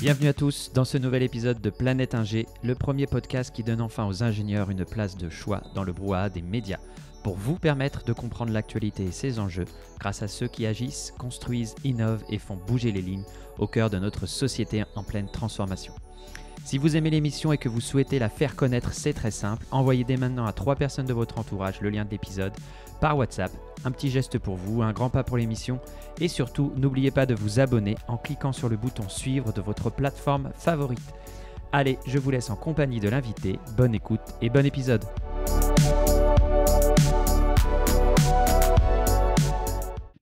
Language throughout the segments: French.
Bienvenue à tous dans ce nouvel épisode de Planète Ingé, le premier podcast qui donne enfin aux ingénieurs une place de choix dans le brouhaha des médias, pour vous permettre de comprendre l'actualité et ses enjeux grâce à ceux qui agissent, construisent, innovent et font bouger les lignes au cœur de notre société en pleine transformation. Si vous aimez l'émission et que vous souhaitez la faire connaître, c'est très simple. Envoyez dès maintenant à 3 personnes de votre entourage le lien de l'épisode par WhatsApp. Un petit geste pour vous, un grand pas pour l'émission. Et surtout, n'oubliez pas de vous abonner en cliquant sur le bouton suivre de votre plateforme favorite. Allez, je vous laisse en compagnie de l'invité. Bonne écoute et bon épisode.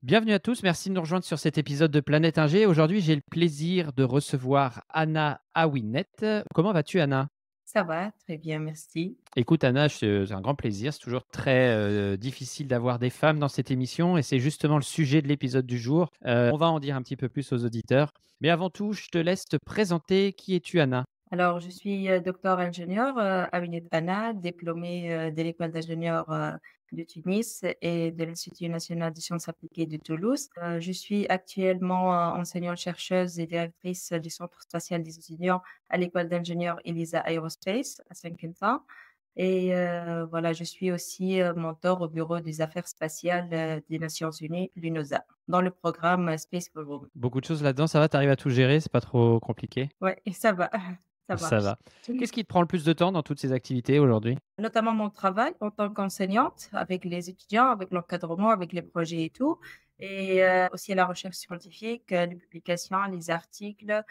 Bienvenue à tous, merci de nous rejoindre sur cet épisode de Planète Ingé. Aujourd'hui, j'ai le plaisir de recevoir Anna Awinet. Comment vas-tu, Anna ? Ça va, très bien, merci. Écoute, Anna, c'est un grand plaisir. C'est toujours très difficile d'avoir des femmes dans cette émission et c'est justement le sujet de l'épisode du jour. On va en dire un petit peu plus aux auditeurs. Mais avant tout, je te laisse te présenter. Qui es-tu, Anna ? Alors, je suis docteur ingénieur Awinet Anna, diplômée de l'école d'ingénieurs de Tunis et de l'Institut national des sciences appliquées de Toulouse. Je suis actuellement enseignante-chercheuse et directrice du Centre spatial des étudiants à l'école d'ingénieurs ELISA Aerospace à Saint-Quentin. Et voilà, je suis aussi mentor au Bureau des affaires spatiales des Nations Unies, l'UNOSA, dans le programme Space for Women. Beaucoup de choses là-dedans, ça va? Tu arrives à tout gérer? C'est pas trop compliqué? Ouais, et ça va, ça Ça marche. va. Qu'est-ce qui te prend le plus de temps dans toutes ces activités aujourd'hui? Notamment mon travail en tant qu'enseignante avec les étudiants, avec l'encadrement, avec les projets et tout. Et aussi la recherche scientifique, les publications, les articles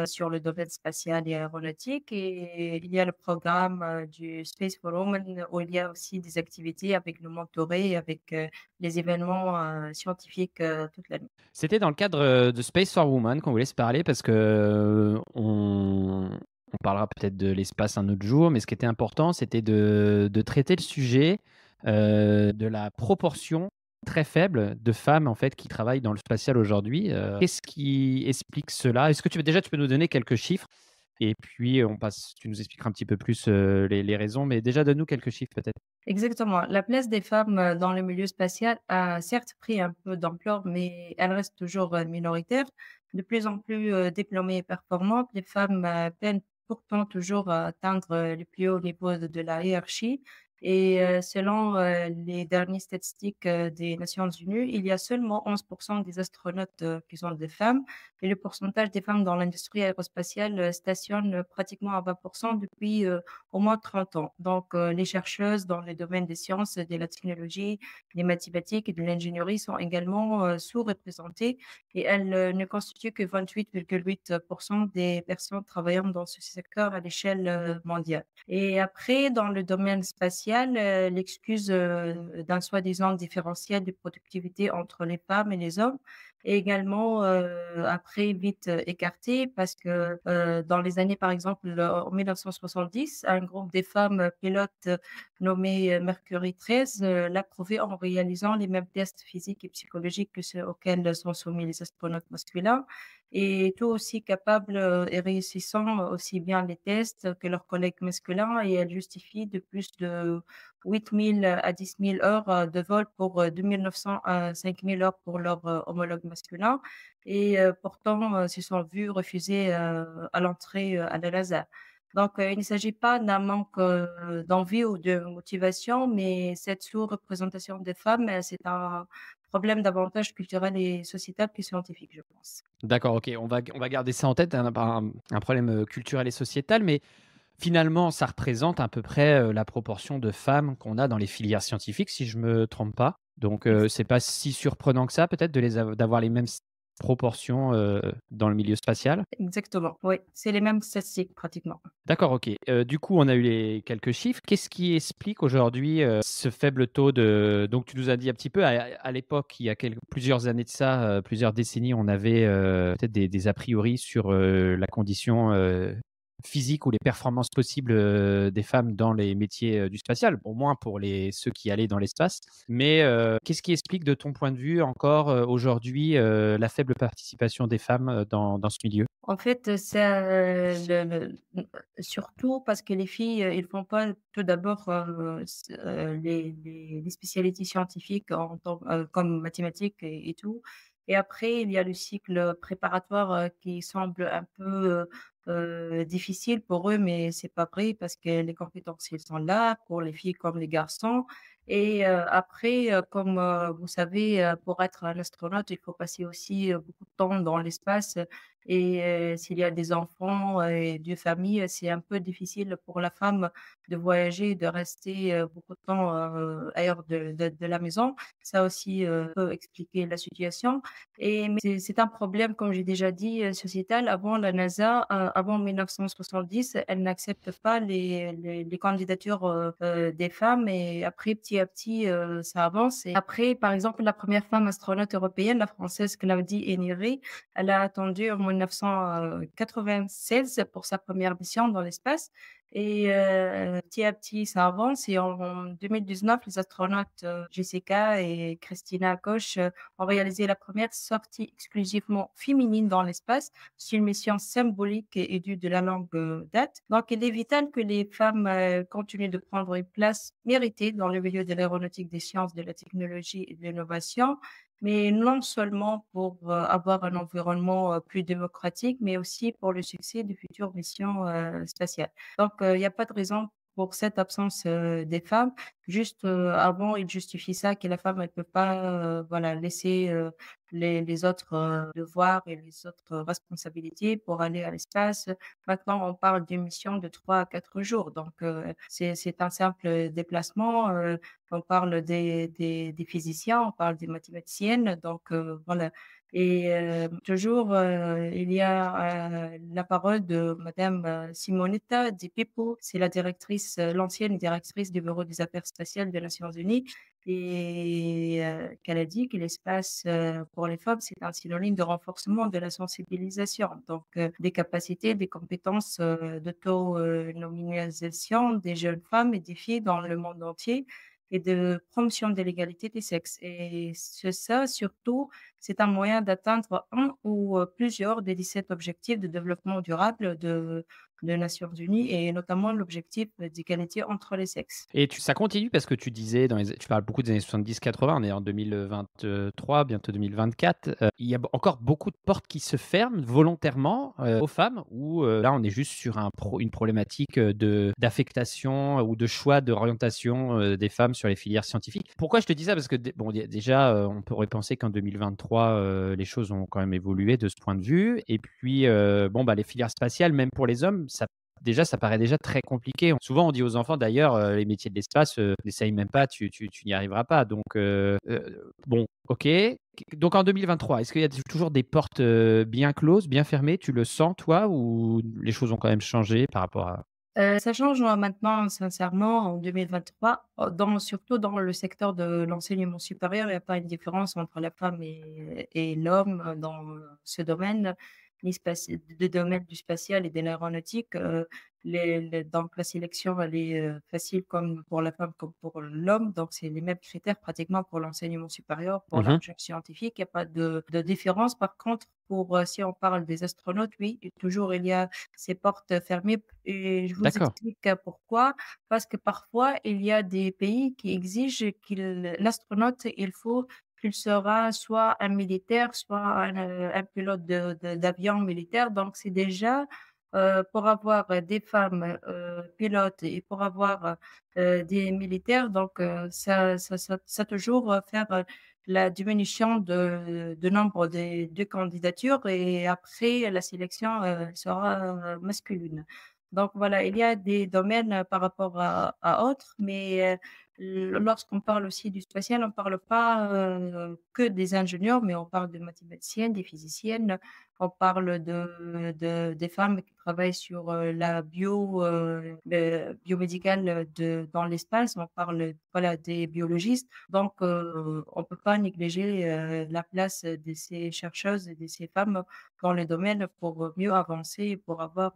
sur le domaine spatial et aéronautique. Et il y a le programme du Space for Women où il y a aussi des activités avec le mentorat et avec les événements scientifiques toute l'année. C'était dans le cadre de Space for Women qu'on voulait se parler parce que on parlera peut-être de l'espace un autre jour, mais ce qui était important, c'était de traiter le sujet de la proportion très faible de femmes en fait qui travaillent dans le spatial aujourd'hui. Qu'est-ce qui explique cela? Est-ce que tu peux nous donner quelques chiffres? Et puis tu nous expliqueras un petit peu plus les raisons, mais déjà donne-nous quelques chiffres peut-être. Exactement. La place des femmes dans le milieu spatial a certes pris un peu d'ampleur, mais elle reste toujours minoritaire. De plus en plus diplômées et performantes, les femmes peinent pourtant toujours à atteindre les plus hauts niveaux de la hiérarchie. Et selon les dernières statistiques des Nations Unies, il y a seulement 11% des astronautes qui sont des femmes. Et le pourcentage des femmes dans l'industrie aérospatiale stationne pratiquement à 20% depuis au moins 30 ans. Donc, les chercheuses dans les domaines des sciences, de la technologie, des mathématiques et de l'ingénierie sont également sous-représentées et elles ne constituent que 28,8% des personnes travaillant dans ce secteur à l'échelle mondiale. Et après, dans le domaine spatial, l'excuse d'un soi-disant différentiel de productivité entre les femmes et les hommes est également après vite écartée parce que dans les années, par exemple, en 1970, un groupe des femmes pilotes nommé Mercury 13 l'a prouvé en réalisant les mêmes tests physiques et psychologiques que ceux auxquels sont soumis les astronautes masculins et tout aussi capables et réussissant aussi bien les tests que leurs collègues masculins et elle justifie de plus de 8 000 à 10 000 heures de vol pour 2 900 à 5 000 heures pour leurs homologues masculins et pourtant se sont vus refuser à l'entrée à la NASA. Donc, il ne s'agit pas d'un manque d'envie ou de motivation, mais cette sous-représentation des femmes, c'est un problème davantage culturel et sociétal que scientifique, je pense. D'accord, OK, on va garder ça en tête, un problème culturel et sociétal, mais finalement, ça représente à peu près la proportion de femmes qu'on a dans les filières scientifiques, si je me trompe pas. Donc, Ex c'est pas si surprenant que ça, peut-être, d'avoir les mêmes proportions dans le milieu spatial. Exactement, oui, c'est les mêmes statistiques pratiquement. D'accord, OK. Du coup, on a eu les quelques chiffres. Qu'est-ce qui explique aujourd'hui ce faible taux de. Donc, tu nous as dit un petit peu, à l'époque, il y a plusieurs années de ça, plusieurs décennies, on avait peut-être des a priori sur la condition physique ou les performances possibles des femmes dans les métiers du spatial, au moins pour ceux qui allaient dans l'espace. Mais qu'est-ce qui explique, de ton point de vue, encore aujourd'hui, la faible participation des femmes dans ce milieu? En fait, c'est surtout parce que les filles, ils font pas tout d'abord les spécialités scientifiques comme mathématiques et tout. Et après, il y a le cycle préparatoire qui semble un peu difficile pour eux, mais c'est pas vrai parce que les compétences, elles sont là pour les filles comme les garçons. Et après, comme vous savez, pour être un astronaute, il faut passer aussi beaucoup de temps dans l'espace. Et s'il y a des enfants et des familles, c'est un peu difficile pour la femme de voyager, de rester beaucoup de temps ailleurs de la maison. Ça aussi peut expliquer la situation. Et mais c'est un problème, comme j'ai déjà dit, sociétal. Avant la NASA, avant 1970, elle n'accepte pas les candidatures des femmes, et après, petit à petit, ça avance. Et après, par exemple, la première femme astronaute européenne, la Française Claudie Héniré, elle a attendu en 1996 pour sa première mission dans l'espace. Et petit à petit, ça avance, et en 2019, les astronautes Jessica et Christina Koch ont réalisé la première sortie exclusivement féminine dans l'espace. C'est une mission symbolique et due de la longue date. Donc, il est vital que les femmes continuent de prendre une place méritée dans le milieu de l'aéronautique, des sciences, de la technologie et de l'innovation, mais non seulement pour avoir un environnement plus démocratique, mais aussi pour le succès de futures missions spatiales. Donc, il y a pas de raison pour cette absence des femmes. Juste, avant, ils justifient ça, que la femme, elle peut pas, voilà, laisser les autres devoirs et les autres responsabilités pour aller à l'espace. Maintenant, on parle d'une mission de 3 à 4 jours, donc c'est un simple déplacement. On parle des physiciens, on parle des mathématiciennes, donc voilà. Et toujours, il y a la parole de madame Simonetta Di Pippo. C'est la directrice, l'ancienne directrice du Bureau des affaires spatiales des Nations unies, et qu'elle a dit que l'espace, pour les femmes, c'est un synonyme de renforcement de la sensibilisation, donc des capacités, des compétences, d'autonomisation des jeunes femmes et des filles dans le monde entier, et de promotion de l'égalité des sexes. Et ça, surtout, c'est un moyen d'atteindre un ou plusieurs des 17 objectifs de développement durable de Nations unies, et notamment l'objectif d'égalité entre les sexes. Et ça continue parce que tu disais tu parles beaucoup des années 70-80, on est en 2023, bientôt 2024. Il y a encore beaucoup de portes qui se ferment volontairement, aux femmes, ou là on est juste sur une problématique, d'affectation ou de choix d'orientation, des femmes sur les filières scientifiques. Pourquoi je te dis ça? Parce que bon, déjà, on pourrait penser qu'en 2023, les choses ont quand même évolué de ce point de vue, et puis, bon, bah, les filières spatiales, même pour les hommes, ça paraît déjà très compliqué. Souvent, on dit aux enfants d'ailleurs, les métiers de l'espace, n'essaye même pas, tu n'y arriveras pas. Donc, bon, OK. Donc en 2023, est-ce qu'il y a toujours des portes, bien closes, bien fermées? Tu le sens toi, ou les choses ont quand même changé par rapport à Ça change, maintenant, sincèrement, en 2023, surtout dans le secteur de l'enseignement supérieur. Il y a pas une différence entre la femme et l'homme dans ce domaine, ni spaci de domaine du spatial et de l'aéronautique. Les donc la sélection, elle est facile comme pour la femme comme pour l'homme, donc c'est les mêmes critères pratiquement pour l'enseignement supérieur, pour la Mmh. recherche scientifique. Il y a pas de différence. Par contre, pour si on parle des astronautes, oui, et toujours il y a ces portes fermées, et je vous D'accord. explique pourquoi. Parce que parfois, il y a des pays qui exigent l'astronaute, il faut qu'il sera soit un militaire, soit un pilote d'avion militaire. Donc c'est déjà, pour avoir des femmes, pilotes, et pour avoir, des militaires, donc ça toujours faire, la diminution de nombre de candidatures, et après la sélection, sera, masculine. Donc voilà, il y a des domaines par rapport à autres, mais lorsqu'on parle aussi du spatial, on parle pas que des ingénieurs, mais on parle de mathématiciennes, des physiciennes, on parle des femmes qui travaillent sur la le biomédicale dans l'espace, on parle, voilà, des biologistes. Donc, on peut pas négliger la place de ces chercheuses et de ces femmes dans le domaine pour mieux avancer et pour avoir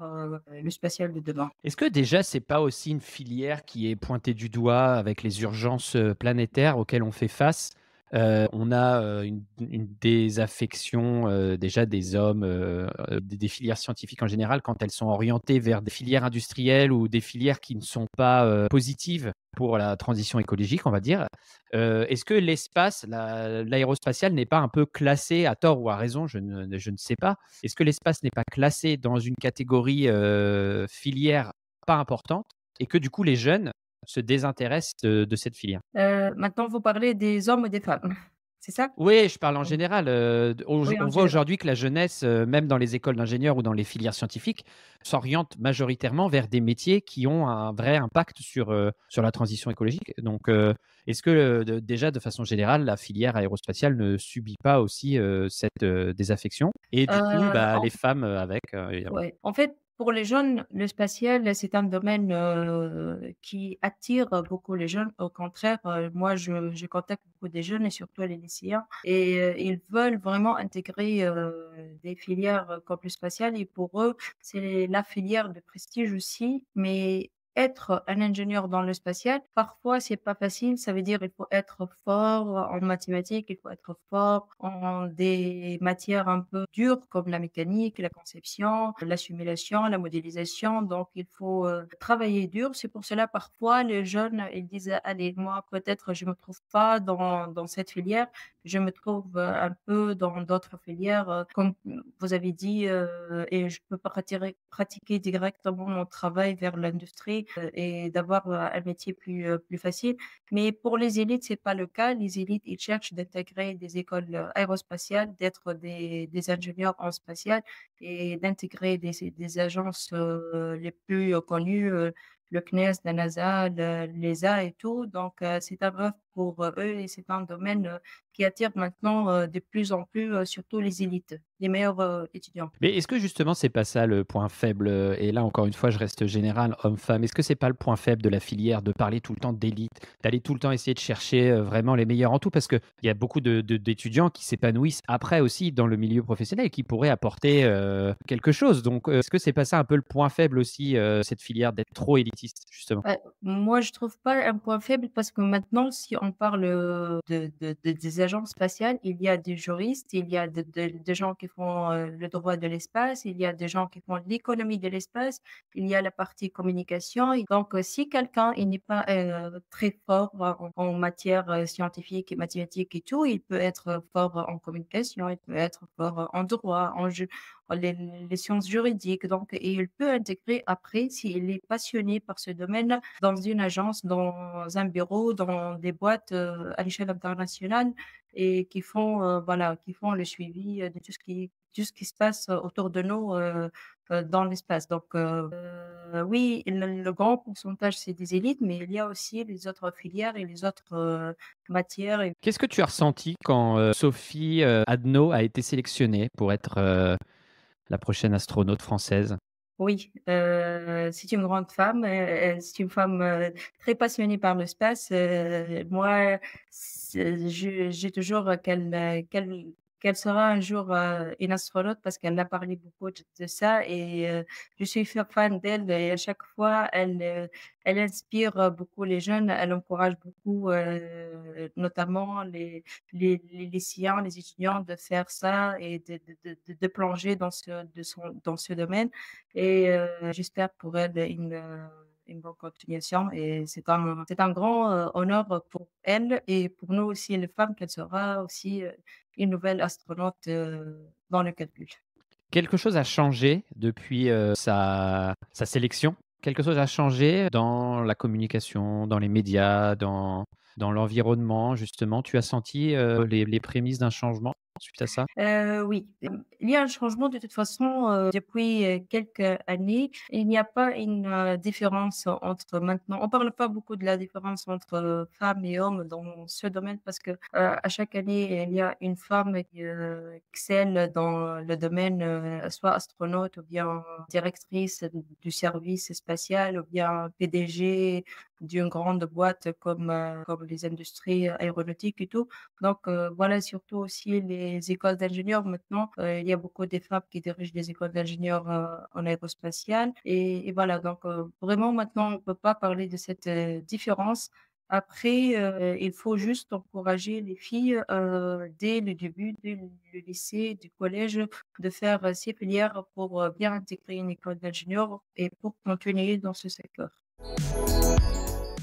le spatial de demain. Est-ce que déjà, c'est pas aussi une filière qui est pointée du doigt avec les urgences, planétaires auxquelles on fait face? On a, une désaffection, déjà des hommes, des filières scientifiques en général quand elles sont orientées vers des filières industrielles ou des filières qui ne sont pas, positives pour la transition écologique, on va dire. Est-ce que l'espace, l'aérospatial n'est pas un peu classé, à tort ou à raison, je ne sais pas. Est-ce que l'espace n'est pas classé dans une catégorie, filière pas importante et que du coup les jeunes se désintéressent de cette filière? Maintenant, vous parlez des hommes et des femmes, c'est ça? Oui, je parle en Oui, général, d oui, on en voit général. aujourd'hui que la jeunesse, même dans les écoles d'ingénieurs ou dans les filières scientifiques, s'oriente majoritairement vers des métiers qui ont un vrai impact sur la transition écologique. Donc, est-ce que, déjà de façon générale, la filière aérospatiale ne subit pas aussi, cette, désaffection? Et du coup, bah, les En femmes, avec, évidemment. Ouais. En fait, pour les jeunes, le spatial, c'est un domaine, qui attire beaucoup les jeunes. Au contraire, moi, je contacte beaucoup des jeunes et surtout les lycéens et ils veulent vraiment intégrer, des filières, comme le spatial et pour eux, c'est la filière de prestige aussi. Mais être un ingénieur dans le spatial, parfois, c'est pas facile. Ça veut dire il faut être fort en mathématiques, il faut être fort en des matières un peu dures comme la mécanique, la conception, la simulation, la modélisation. Donc, il faut travailler dur. C'est pour cela, parfois, les jeunes, ils disent, allez, moi, peut-être, je me trouve pas dans cette filière. Je me trouve un peu dans d'autres filières, comme vous avez dit, et je peux pratiquer directement mon travail vers l'industrie et d'avoir un métier plus facile. Mais pour les élites, c'est pas le cas. Les élites, ils cherchent d'intégrer des écoles aérospatiales, d'être des ingénieurs en spatial et d'intégrer des agences les plus connues, le CNES, la NASA, l'ESA et tout. Donc, c'est un rêve pour eux et c'est un domaine qui attire maintenant de plus en plus, surtout les élites, les meilleurs étudiants. Mais est-ce que justement c'est pas ça le point faible, et là encore une fois je reste général, homme-femme. Est-ce que c'est pas le point faible de la filière de parler tout le temps d'élite, d'aller tout le temps essayer de chercher, vraiment les meilleurs en tout? Parce qu'il y a beaucoup d'étudiants qui s'épanouissent après aussi dans le milieu professionnel et qui pourraient apporter, quelque chose. Donc, est-ce que c'est pas ça un peu le point faible aussi, cette filière d'être trop élitiste justement? Moi, je trouve pas un point faible parce que maintenant, si on parle, des agences spatiales, il y a des juristes, il y a des gens qui font, le droit de l'espace, il y a des gens qui font l'économie de l'espace, il y a la partie communication et donc si quelqu'un, il n'est pas, très fort en matière, scientifique et mathématiques et tout, il peut être fort en communication, il peut être fort en droit, les les sciences juridiques donc et il peut intégrer après s'il est passionné par ce domaine dans une agence, dans un bureau, dans des boîtes, à l'échelle internationale et qui font, voilà, qui font le suivi, de tout ce qui se passe autour de nous, dans l'espace. Donc, oui, le grand pourcentage, c'est des élites, mais il y a aussi les autres filières et les autres, matières et Qu'est-ce que tu as ressenti quand, Sophie, Adno a été sélectionnée pour être, la prochaine astronaute française? oui, c'est une grande femme, c'est une femme, très passionnée par l'espace, moi, j'ai toujours qu'elle sera un jour, une astronaute parce qu'elle a parlé beaucoup de ça et je suis fan d'elle et à chaque fois elle inspire, beaucoup les jeunes. Elle encourage beaucoup, notamment les lycéens, les étudiants de faire ça et de plonger dans ce domaine et j'espère pour elle une bonne continuation et c'est un grand, honneur pour elle et pour nous aussi les femmes qu'elle sera aussi, une nouvelle astronaute, dans le calcul. Quelque chose a changé depuis, sa sélection? Quelque chose a changé dans la communication, dans les médias, dans l'environnement justement? Tu as senti, les prémices d'un changement suite à ça? Oui, il y a un changement de toute façon, depuis, quelques années. Il n'y a pas une, différence entre maintenant on parle pas beaucoup de la différence entre, femmes et hommes dans ce domaine parce que, à chaque année, il y a une femme qui, excelle dans le domaine, soit astronaute ou bien directrice du service spatial ou bien PDG d'une grande boîte comme les industries aéronautiques et tout. Donc, voilà, surtout aussi les écoles d'ingénieurs maintenant, il y a beaucoup de femmes qui dirigent des écoles d'ingénieurs, en aérospatiale et voilà donc, vraiment maintenant on ne peut pas parler de cette, différence. Après, il faut juste encourager les filles, dès le début, dès le lycée, du collège, de faire, ces filières pour, bien intégrer une école d'ingénieur et pour continuer dans ce secteur.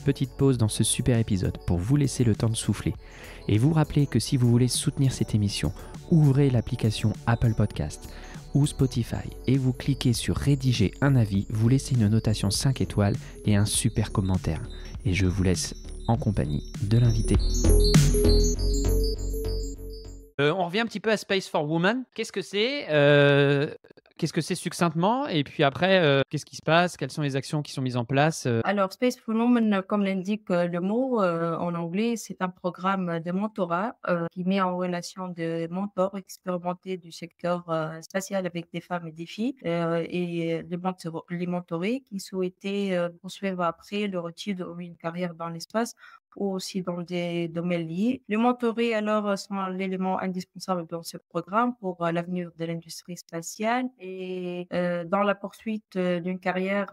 Petite pause dans ce super épisode pour vous laisser le temps de souffler et vous rappeler que si vous voulez soutenir cette émission, ouvrez l'application Apple Podcast ou Spotify et vous cliquez sur rédiger un avis, vous laissez une notation 5 étoiles et un super commentaire. Et je vous laisse en compagnie de l'invité. On revient un petit peu à Space for Women. Qu'est-ce que c'est Qu'est-ce que c'est succinctement? Et puis après, qu'est-ce qui se passe? Quelles sont les actions qui sont mises en place? Alors, Space for Women, comme l'indique le mot en anglais, c'est un programme de mentorat qui met en relation des mentors expérimentés du secteur spatial avec des femmes et des filles et les mentorés qui souhaitaient poursuivre après leur étude ou une carrière dans l'espace ou aussi dans des domaines liés. Les mentorés, alors, sont l'élément indispensable dans ce programme pour l'avenir de l'industrie spatiale et dans la poursuite d'une carrière,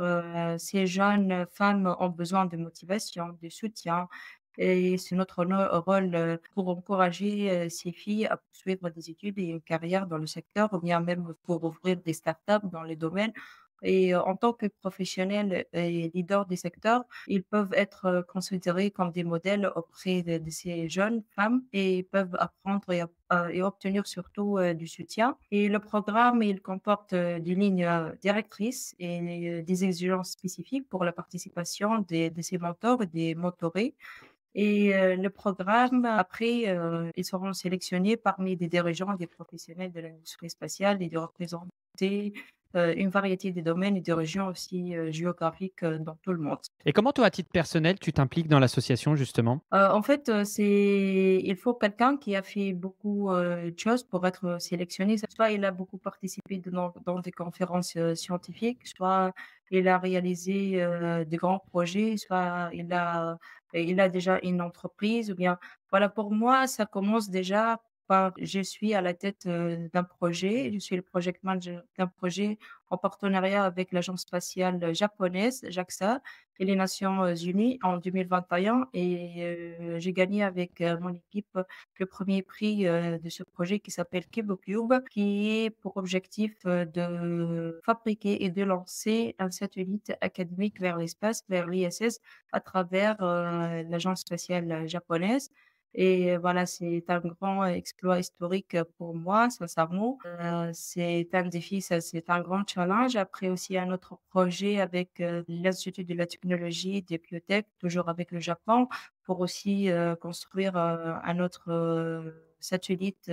ces jeunes femmes ont besoin de motivation, de soutien et c'est notre rôle, pour encourager, ces filles à poursuivre des études et une carrière dans le secteur ou bien même pour ouvrir des startups dans les domaines et en tant que professionnels et leaders des secteurs, ils peuvent être, considérés comme des modèles auprès de ces jeunes femmes et peuvent apprendre et obtenir surtout, du soutien et le programme, il comporte, des lignes, directrices et des exigences spécifiques pour la participation de ces mentors et des mentorés et le programme après, ils seront sélectionnés parmi des dirigeants, des professionnels de l'industrie spatiale et de représenter, une variété de domaines et de régions aussi, géographiques, dans tout le monde. Et comment toi, à titre personnel, tu t'impliques dans l'association justement? En fait, il faut quelqu'un qui a fait beaucoup, de choses pour être sélectionné. Soit il a beaucoup participé dans des conférences, scientifiques, soit il a réalisé, de grands projets, soit il a déjà une entreprise ou bien voilà, pour moi, ça commence déjà par je suis à la tête, d'un projet, je suis le project manager d'un projet en partenariat avec l'agence spatiale japonaise, JAXA et les Nations unies en 2021 et j'ai gagné avec, mon équipe, le premier prix, de ce projet qui s'appelle KiboCube, qui est pour objectif, de fabriquer et de lancer un satellite académique vers l'espace, vers l'ISS, à travers, l'agence spatiale japonaise et voilà, c'est un grand exploit historique, pour moi, sincèrement. C'est un défi, ça c'est un grand challenge. Après aussi un autre projet avec, l'Institut de la technologie des biotech, toujours avec le Japon, pour aussi, construire, un autre, satellite,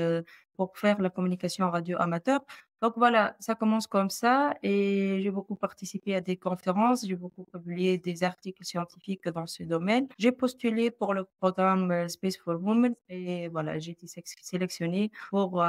pour faire la communication radio amateur. Donc voilà, ça commence comme ça et j'ai beaucoup participé à des conférences, j'ai beaucoup publié des articles scientifiques dans ce domaine. J'ai postulé pour le programme, Space for Women et voilà, j'ai été sélectionnée pour,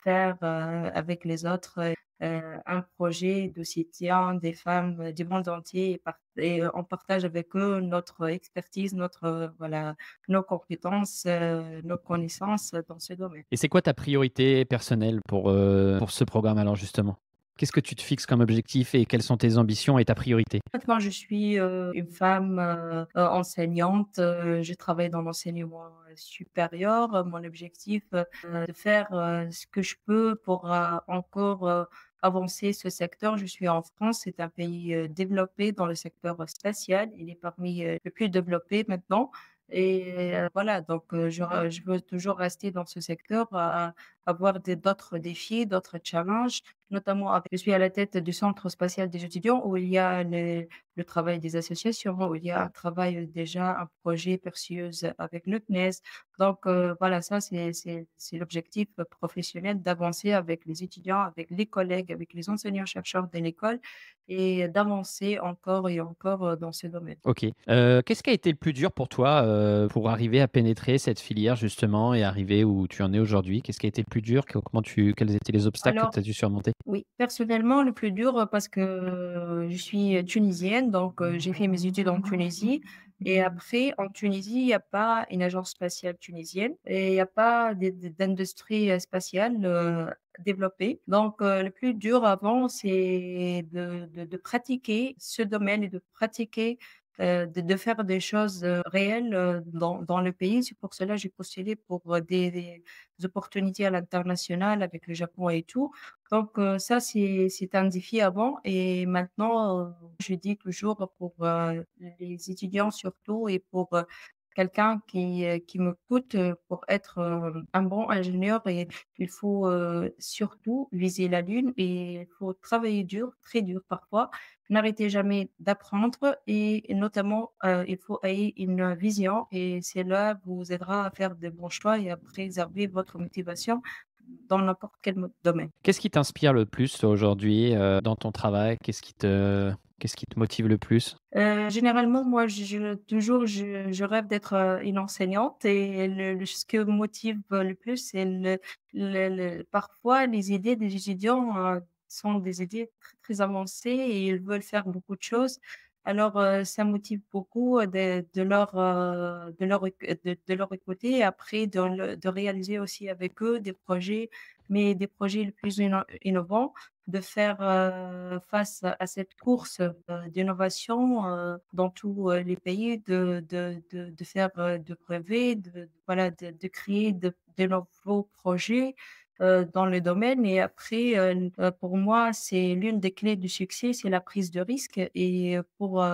faire, avec les autres, un projet de soutien des femmes, du monde entier et on partage avec eux notre expertise, notre, voilà, nos compétences, nos connaissances dans ce domaine. Et c'est quoi ta priorité personnelle pour ce programme alors justement? Qu'est-ce que tu te fixes comme objectif et quelles sont tes ambitions et ta priorité? Maintenant, je suis, une femme, enseignante, je travaille dans l'enseignement, supérieur. Mon objectif, de faire, ce que je peux pour, encore, avancer ce secteur. Je suis en France, c'est un pays, développé dans le secteur spatial. Il est parmi, les plus développés maintenant et voilà donc je veux toujours rester dans ce secteur, avoir d'autres défis, d'autres challenges, notamment avec je suis à la tête du centre spatial des étudiants où il y a le travail des associations, où il y a un travail, déjà un projet Perseus avec le CNES. Donc voilà, ça c'est l'objectif professionnel d'avancer avec les étudiants, avec les collègues, avec les enseignants-chercheurs de l'école et d'avancer encore et encore, dans ce domaine. OK. Qu'est-ce qui a été le plus dur pour toi, pour arriver à pénétrer cette filière justement et arriver où tu en es aujourd'hui? Qu'est-ce qui a été le plus dur? Quels étaient les obstacles que Alors tu as dû surmonter? oui, personnellement, le plus dur, parce que je suis tunisienne, donc j'ai fait mes études en Tunisie et après en Tunisie, il y a pas une agence spatiale tunisienne et il y a pas d'industrie, spatiale, développée. Donc le plus dur avant, c'est de pratiquer ce domaine et de pratiquer de faire des choses, réelles, dans le pays. C'est pour cela que j'ai postulé pour, des opportunités à l'international avec le Japon et tout. Donc ça, c'est un défi avant et maintenant, je dis toujours pour, les étudiants surtout et pour, quelqu'un qui me coûte, pour être, un bon ingénieur et il faut, surtout viser la lune et il faut travailler dur, très dur parfois. N'arrêtez jamais d'apprendre et notamment, il faut ayez une vision et cela vous aidera à faire de bons choix et à préserver votre motivation dans n'importe quel domaine. Qu'est-ce qui t'inspire le plus toi aujourd'hui, dans ton travail? Qu'est-ce qui te motive le plus? Généralement, moi, je rêve d'être, une enseignante et ce que me motive le plus, c'est parfois les idées des étudiants, sont des idées très, très avancées et ils veulent faire beaucoup de choses. Alors, ça motive beaucoup, de leur écouter et après de réaliser aussi avec eux des projets, mais des projets les plus innovants de faire, face à cette course, d'innovation, dans tous, les pays, de faire, de brevet, voilà, de créer de nouveaux projets, dans le domaine et après, pour moi, c'est l'une des clés du succès, c'est la prise de risque et pour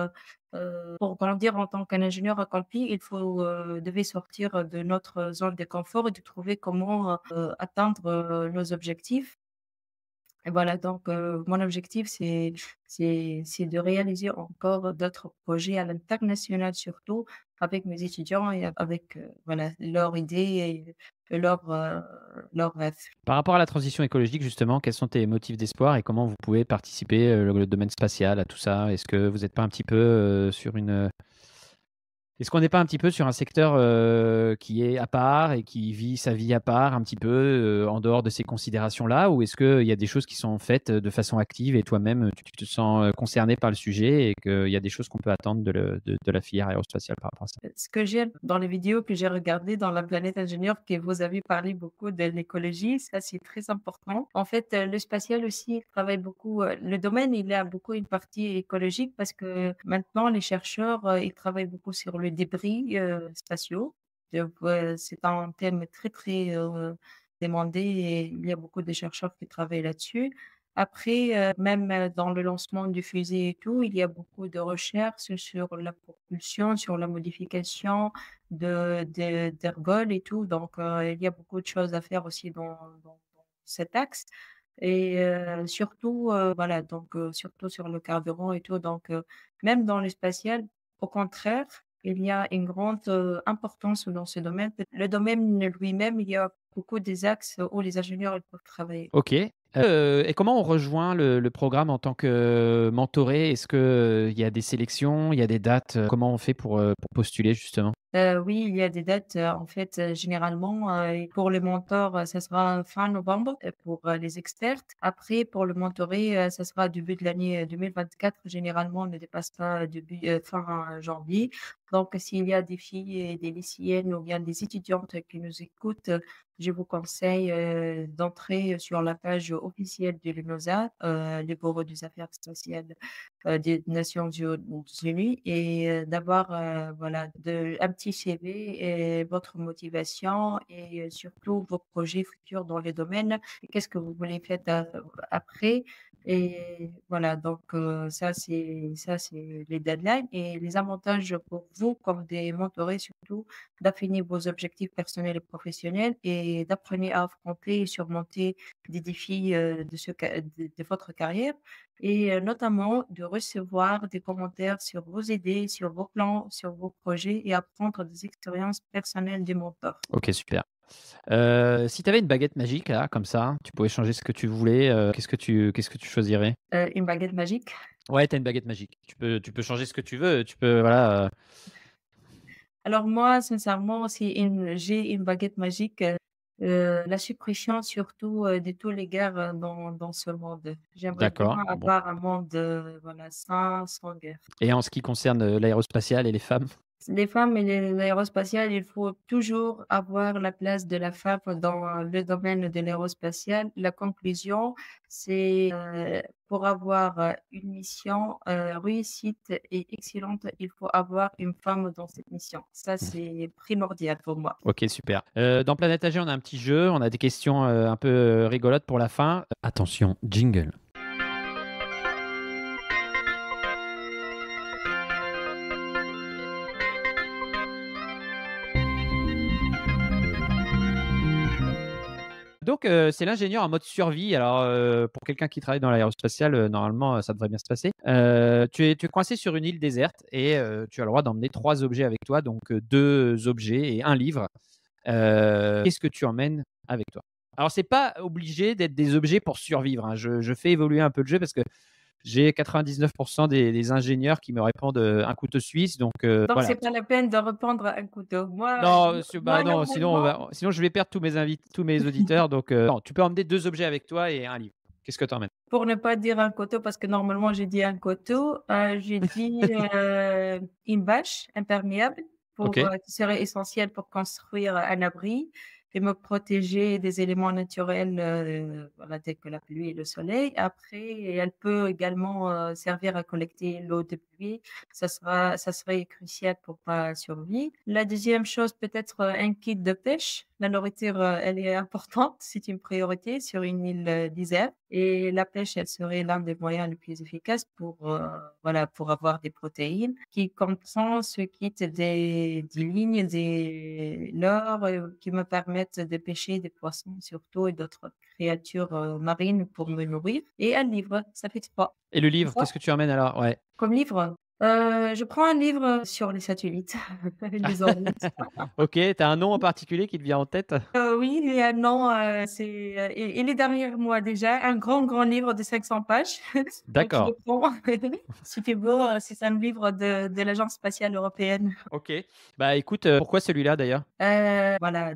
grandir en tant qu'un ingénieur accompli, il faut, devait sortir de notre zone de confort et de trouver comment, atteindre, nos objectifs. Et voilà, donc mon objectif, c'est de réaliser encore d'autres projets à l'international surtout, avec mes étudiants et avec, voilà, leurs idées et leurs rêves. Par rapport à la transition écologique justement, quels sont tes motifs d'espoir et comment vous pouvez participer, le domaine spatial à tout ça? Est-ce que vous n'êtes pas un petit peu, sur une, est-ce qu'on n'est pas un petit peu sur un secteur, qui est à part et qui vit sa vie à part un petit peu, en dehors de ces considérations-là? Ou est-ce qu'il y a des choses qui sont faites, de façon active et toi-même, tu te sens, concerné par le sujet et qu'il y a des choses qu'on peut attendre de la filière aérospatiale par rapport à ça? Ce que j'aime dans les vidéos que j'ai regardées dans La Planète Ingénieur, que vous avez parlé beaucoup de l'écologie, ça c'est très important. En fait, le spatial aussi travaille beaucoup, le domaine, il a beaucoup une partie écologique parce que maintenant les chercheurs, ils travaillent beaucoup sur le débris, spatiaux. Donc, c'est un thème très, très, demandé et il y a beaucoup de chercheurs qui travaillent là-dessus. Après, même, dans le lancement du fusée et tout, il y a beaucoup de recherches sur la propulsion, sur la modification d'ergols et tout. Donc, il y a beaucoup de choses à faire aussi dans cet axe et surtout, voilà, donc surtout sur le carburant et tout. Donc, même dans le spatial, au contraire, il y a une grande, importance dans ce domaine. Le domaine lui-même, il y a beaucoup des axes où les ingénieurs, ils peuvent travailler. OK. Et comment on rejoint le programme en tant que mentoré? Est-ce que, il y a des sélections, il y a des dates? Comment on fait pour postuler justement? Oui, il y a des dates, en fait, généralement, et pour les mentors, ça sera fin novembre, pour, les experts. Après pour le mentoré, ça sera début de l'année, 2024. Généralement, on ne dépasse pas fin janvier. Donc s'il y a des filles et des lycéennes ou bien des étudiantes qui nous écoutent, je vous conseille, d'entrer sur la page officielle de l'UNOSA, le Bureau des affaires sociales des Nations Unies et d'avoir, voilà, un petit CV et votre motivation et surtout vos projets futurs dans les domaines. Qu'est-ce que vous voulez faire après? Et voilà, donc ça c'est les deadlines et les avantages pour vous comme des mentorés surtout, d'affiner vos objectifs personnels et professionnels et d'apprendre à affronter et surmonter des défis, de votre carrière et notamment de recevoir des commentaires sur vos idées, sur vos plans, sur vos projets et apprendre des expériences personnelles des mentors. OK, super. Si tu avais une baguette magique là, comme ça, tu pouvais changer ce que tu voulais, qu'est-ce que tu choisirais? Une baguette magique? Ouais, tu as une baguette magique. Tu peux changer ce que tu veux, tu peux voilà, Alors moi, sincèrement, si j'ai une baguette magique, la suppression surtout, de tous les guerres, dans ce monde. J'aimerais d'accord, bien bon. avoir un monde, voilà, sans guerre. Et en ce qui concerne, l'aérospatiale et les femmes? Les femmes et l'aérospatiale, il faut toujours avoir la place de la femme dans le domaine de l'aérospatiale. La conclusion, c'est pour avoir une mission réussite et excellente, il faut avoir une femme dans cette mission. Ça, c'est primordial pour moi. Ok, super. Dans Planète AG, on a un petit jeu, on a des questions un peu rigolotes pour la fin. Attention, jingle. Donc, c'est l'ingénieur en mode survie. Alors, pour quelqu'un qui travaille dans l'aérospatiale, normalement, ça devrait bien se passer. Tu es coincé sur une île déserte et tu as le droit d'emmener 3 objets avec toi, donc 2 objets et un livre. Qu'est-ce que tu emmènes avec toi? Alors, c'est pas obligé d'être des objets pour survivre, hein. Je fais évoluer un peu le jeu parce que j'ai 99% des ingénieurs qui me répondent un couteau suisse. Donc, Donc, voilà. c'est pas la peine de reprendre un couteau. Non, Moi, non, normalement, sinon je vais perdre tous mes auditeurs. Donc, non, tu peux emmener 2 objets avec toi et un livre. Qu'est-ce que tu emmènes? pour ne pas dire un couteau, parce que normalement, j'ai dit un couteau, j'ai dit une bâche imperméable Ok. qui serait essentielle pour construire un abri et me protéger des éléments naturels, voilà, tels que la pluie et le soleil. Après, elle peut également servir à collecter l'eau de pluie. Ça serait crucial pour ma survie. La deuxième chose, peut-être un kit de pêche. La nourriture, elle est importante, c'est une priorité sur une île déserte. Et la pêche, elle serait l'un des moyens les plus efficaces voilà, pour avoir des protéines, qui comprend ce kit des lignes, des leurres qui me permettent de pêcher des poissons surtout et d'autres créatures marines pour me nourrir. Et un livre, ça fait 3. Et le Et livre, toi? qu'est-ce que tu emmènes alors? Ouais. Comme livre, je prends un livre sur les satellites, les orbites. Ok, tu as un nom en particulier qui te vient en tête? Oui, il y a un an, il est derrière moi déjà, un grand, grand livre de 500 pages. Donc je D'accord. le prends. C'était beau, c'est un livre de l'Agence spatiale européenne. Ok. Bah écoute, pourquoi celui-là d'ailleurs? Voilà,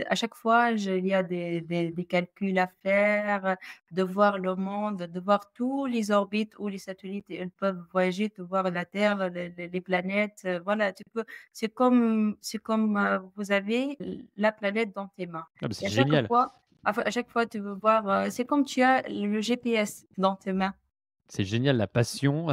à chaque fois, il y a des calculs à faire, de voir le monde, de voir tous les orbites où les satellites ils peuvent voyager, de voir la Terre, les planètes. Voilà, c'est comme vous avez la planète dans tes mains. Ah bah, Et c'est génial. à chaque fois, tu veux voir, c'est comme tu as le GPS dans tes mains. C'est génial la passion,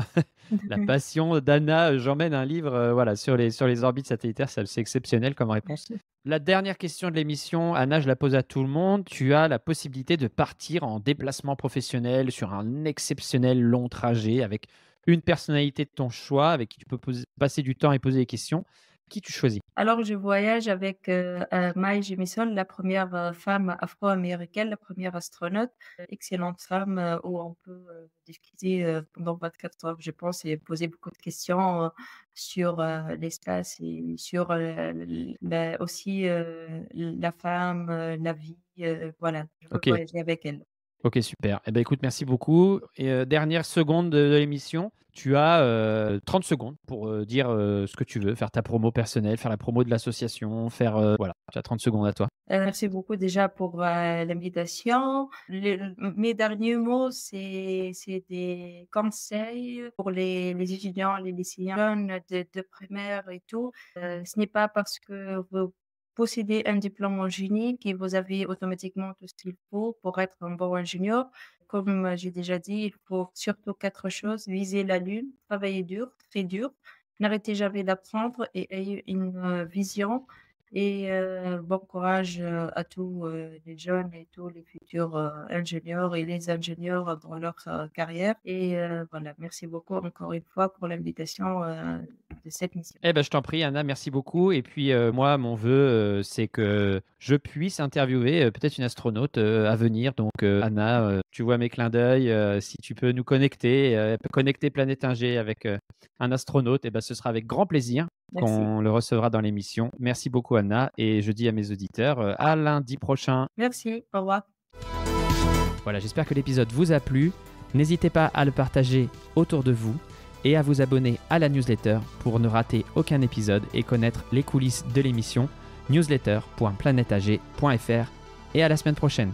la passion d'Anna. J'emmène un livre, voilà, sur les orbites satellitaires. C'est exceptionnel comme réponse. La dernière question de l'émission, Anna, je la pose à tout le monde. Tu as la possibilité de partir en déplacement professionnel sur un exceptionnel long trajet avec une personnalité de ton choix, avec qui tu peux passer du temps et poser des questions. Qui tu choisis? Alors, je voyage avec Mae Jemison, la première femme afro-américaine, la première astronaute. Excellente femme où on peut discuter pendant 24 heures, je pense, et poser beaucoup de questions sur l'espace et sur aussi la femme, la vie. Voilà, je veux Ok. voyager avec elle. Ok, super. Eh ben, écoute, merci beaucoup. Et dernière seconde de l'émission, tu as 30 secondes pour dire ce que tu veux, faire ta promo personnelle, faire la promo de l'association, faire voilà, tu as 30 secondes à toi. Merci beaucoup déjà pour l'invitation. Mes derniers mots, c'est des conseils pour les étudiants, les lycéens de primaire et tout. Ce n'est pas parce que vous possédez un diplôme en génie que vous avez automatiquement tout ce qu'il faut pour être un bon ingénieur. Comme j'ai déjà dit, il faut surtout 4 choses: viser la lune, travailler dur, très dur, n'arrêtez jamais d'apprendre et ayez une vision. Et bon courage à tous les jeunes et tous les futurs ingénieurs et les ingénieurs dans leur carrière. Et voilà, merci beaucoup encore une fois pour l'invitation de cette mission. Eh ben, je t'en prie, Anna, merci beaucoup. Et puis, moi, mon vœu, c'est que je puisse interviewer peut-être une astronaute à venir. Donc, Anna, tu vois mes clins d'œil. Si tu peux nous connecter, connecter Planète Ingé avec un astronaute, eh ben, ce sera avec grand plaisir Merci. qu'on le recevra dans l'émission. Merci beaucoup, Anna. Et je dis à mes auditeurs, à lundi prochain. Merci. Au revoir. Voilà, j'espère que l'épisode vous a plu. N'hésitez pas à le partager autour de vous et à vous abonner à la newsletter pour ne rater aucun épisode et connaître les coulisses de l'émission. Newsletter.planetag.fr et à la semaine prochaine.